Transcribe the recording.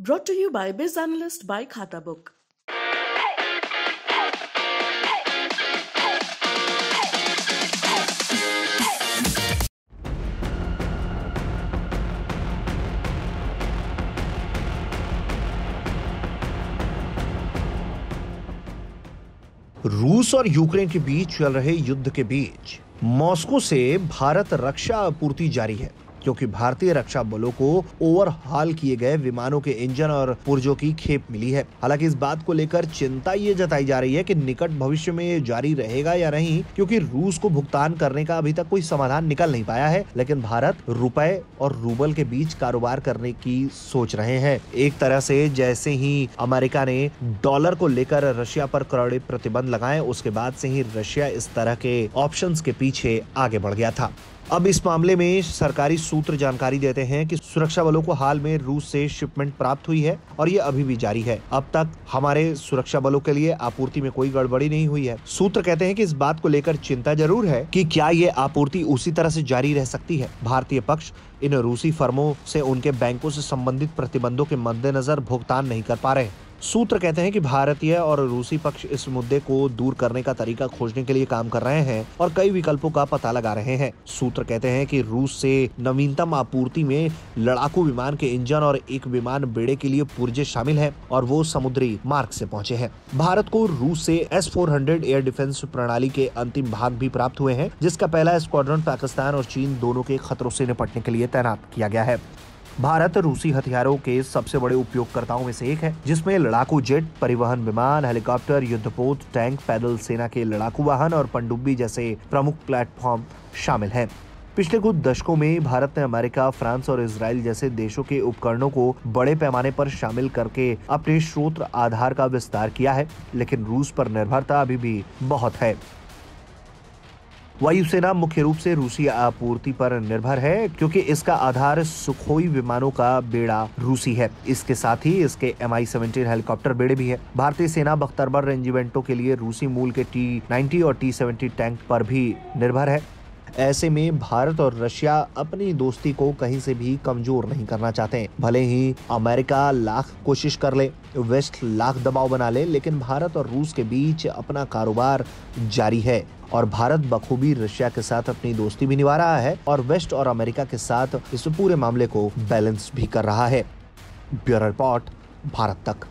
Brought to you by Biz Analyst by Khata Book. रूस और Ukraine के बीच चल रहे युद्ध के बीच मॉस्को से भारत रक्षा आपूर्ति जारी है, क्योंकि भारतीय रक्षा बलों को ओवरहॉल किए गए विमानों के इंजन और पुर्जों की खेप मिली है। हालांकि इस बात को लेकर चिंता ये जताई जा रही है कि निकट भविष्य में ये जारी रहेगा या नहीं, क्योंकि रूस को भुगतान करने का अभी तक कोई समाधान निकल नहीं पाया है। लेकिन भारत रुपए और रूबल के बीच कारोबार करने की सोच रहे हैं। एक तरह से जैसे ही अमेरिका ने डॉलर को लेकर रशिया पर कड़े प्रतिबंध लगाए, उसके बाद से ही रशिया इस तरह के ऑप्शंस के पीछे आगे बढ़ गया था। अब इस मामले में सरकारी सूत्र जानकारी देते हैं कि सुरक्षा बलों को हाल में रूस से शिपमेंट प्राप्त हुई है और ये अभी भी जारी है। अब तक हमारे सुरक्षा बलों के लिए आपूर्ति में कोई गड़बड़ी नहीं हुई है। सूत्र कहते हैं कि इस बात को लेकर चिंता जरूर है कि क्या ये आपूर्ति उसी तरह से जारी रह सकती है। भारतीय पक्ष इन रूसी फर्मों से उनके बैंकों से संबंधित प्रतिबंधों के मद्देनजर भुगतान नहीं कर पा रहे। सूत्र कहते हैं कि भारतीय और रूसी पक्ष इस मुद्दे को दूर करने का तरीका खोजने के लिए काम कर रहे हैं और कई विकल्पों का पता लगा रहे हैं। सूत्र कहते हैं कि रूस से नवीनतम आपूर्ति में लड़ाकू विमान के इंजन और एक विमान बेड़े के लिए पुर्जे शामिल हैं और वो समुद्री मार्ग से पहुंचे हैं। भारत को रूस से S-400 एयर डिफेंस प्रणाली के अंतिम भाग भी प्राप्त हुए हैं, जिसका पहला स्क्वाड्रन पाकिस्तान और चीन दोनों के खतरों से निपटने के लिए तैनात किया गया है। भारत रूसी हथियारों के सबसे बड़े उपयोगकर्ताओं में से एक है, जिसमें लड़ाकू जेट, परिवहन विमान, हेलीकॉप्टर, युद्धपोत, टैंक, पैदल सेना के लड़ाकू वाहन और पनडुब्बी जैसे प्रमुख प्लेटफॉर्म शामिल हैं। पिछले कुछ दशकों में भारत ने अमेरिका, फ्रांस और इजराइल जैसे देशों के उपकरणों को बड़े पैमाने पर शामिल करके अपने स्रोत आधार का विस्तार किया है, लेकिन रूस पर निर्भरता अभी भी बहुत है। वायुसेना मुख्य रूप से रूसी आपूर्ति पर निर्भर है, क्योंकि इसका आधार सुखोई विमानों का बेड़ा रूसी है। इसके साथ ही इसके Mi-17 हेलीकॉप्टर बेड़े भी है। भारतीय सेना बख्तरबर्द रेजिमेंटों के लिए रूसी मूल के T-90 और T-70 टैंक पर भी निर्भर है। ऐसे में भारत और रशिया अपनी दोस्ती को कहीं से भी कमजोर नहीं करना चाहते। भले ही अमेरिका लाख कोशिश कर ले, वेस्ट लाख दबाव बना ले, लेकिन भारत और रूस के बीच अपना कारोबार जारी है और भारत बखूबी रशिया के साथ अपनी दोस्ती भी निभा रहा है और वेस्ट और अमेरिका के साथ इस पूरे मामले को बैलेंस भी कर रहा है। ब्यूरो रिपोर्ट, भारत तक।